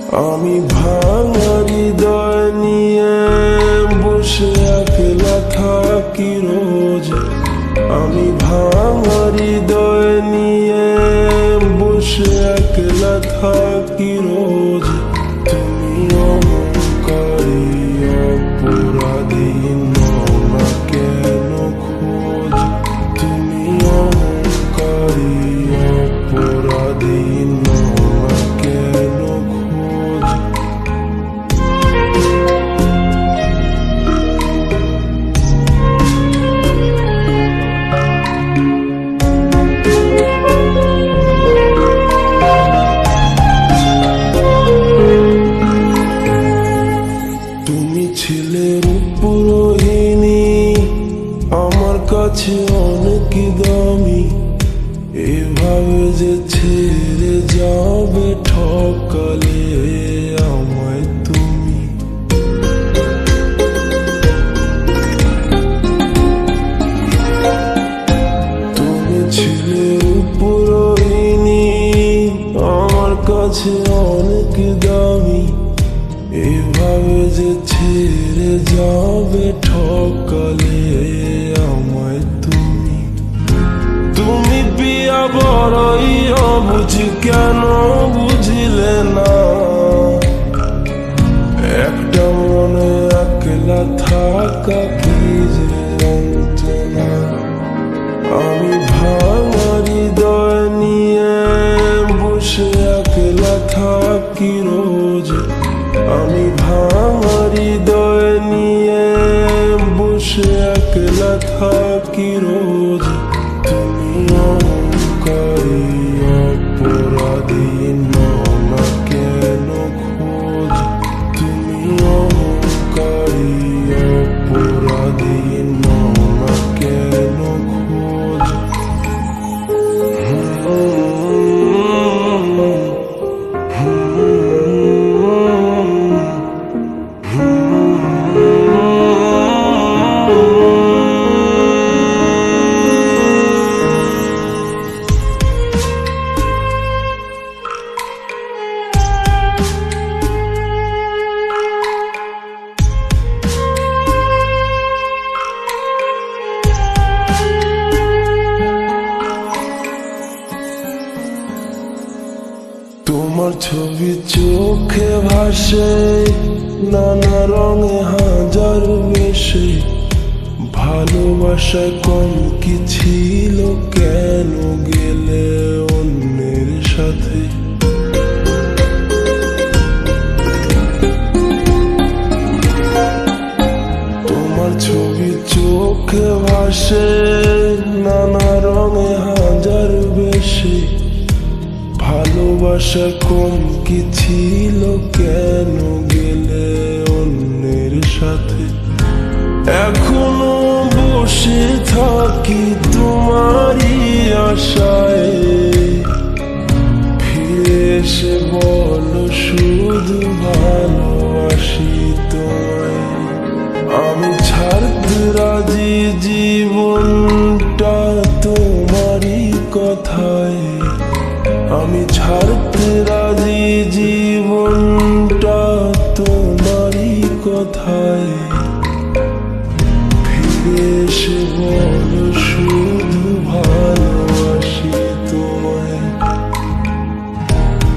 আমি ভাঙা হৃদয় নিয়ে বসে একলা থাকি রোজ। আমি ভাঙা হৃদয় নিয়ে বসে একলা থাকি রোজ। তুমি অহংকারী অপরাধী নও না কেন খোঁজ? তুমি অহংকারী অপরাধী নও না কেন খোঁজ? তুমি ছিলে রূপরোহিণী, আমার কাছে অনেক দামি। এভাবে যে ছেড়ে যাবে ঠকালে আমায় তুমি। তুমি ছিলে রূপরোহিণী, আমার কাছে অনেক দামি। এভাবে যে ছেড়ে যাবে ঠকালে আমায় তুমি। তুমি পিয়া বড়ই অবুঝ, কেন বুঝিলে না? একটা মনে একলা থাকা কি যে যন্ত্রণা। আমি ভাঙা হৃদয় নিয়ে বসে একলা থাকি রোজ। আমি ভাঙা হৃদয় নিয়ে বসে একলা থাকি রোজ। তুমি অহংকারী অপরাধী নও না কেন খোঁজ? তুমি অহংকারী অপরাধী নও না কেন খোঁজ? তোমার ছবি চোখে ভাসে নানা রঙে হাজার বেশে। ভালোবাসায় কম কি ছিল, কেন গেলে অন্যের সাথে? তোমার ছবি চোখে ভাসে নানা রঙে হাজার বেশে। ভালোবাসা কম কি ছিল, কেন গেলে অন্যের সাথে? এখনো বসে থাকি তোমারই আশায়। ফিরে এসে বলো শুধু ভালোবাসি তোমায়। আমি ছাড়তে রাজি জীবনটা তোমারই কথায়। আমি ছাড়তে রাজি জীবনটা তোমারই কথায়। ফিরে এসে বলো শুধু ভালোবাসি তোমায়।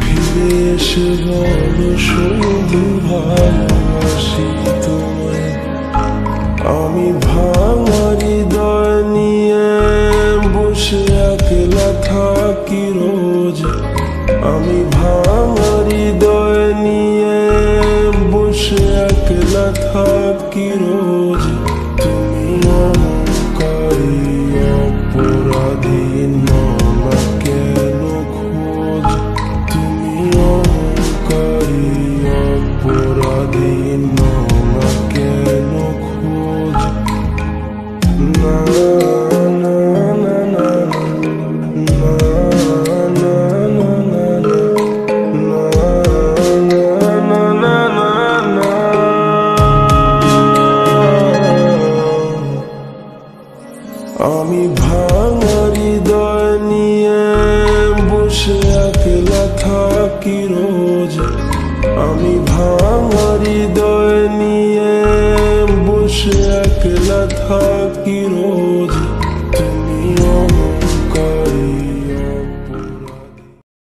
ফিরে এসে বলো শুধু ভালোবাসি তোমায়। আমি ভাঙা হৃদয় নিয়ে বসে একলা থাকি রোজ। আমি ভাঙা হৃদয় নিয়ে বসে একলা থাকি রোজ। তুমি অহংকারী অপরাধী নও না কেন খোঁজ? তুমি অহংকারী অপরাধী নও না কেন খোঁজ? না না না না না। আমি ভাঙা হৃদয় নিয়ে বসে একলা থাকি রোজ। ভাঙা হৃদয় নিয়ে বসে একলা থাকি রোজ।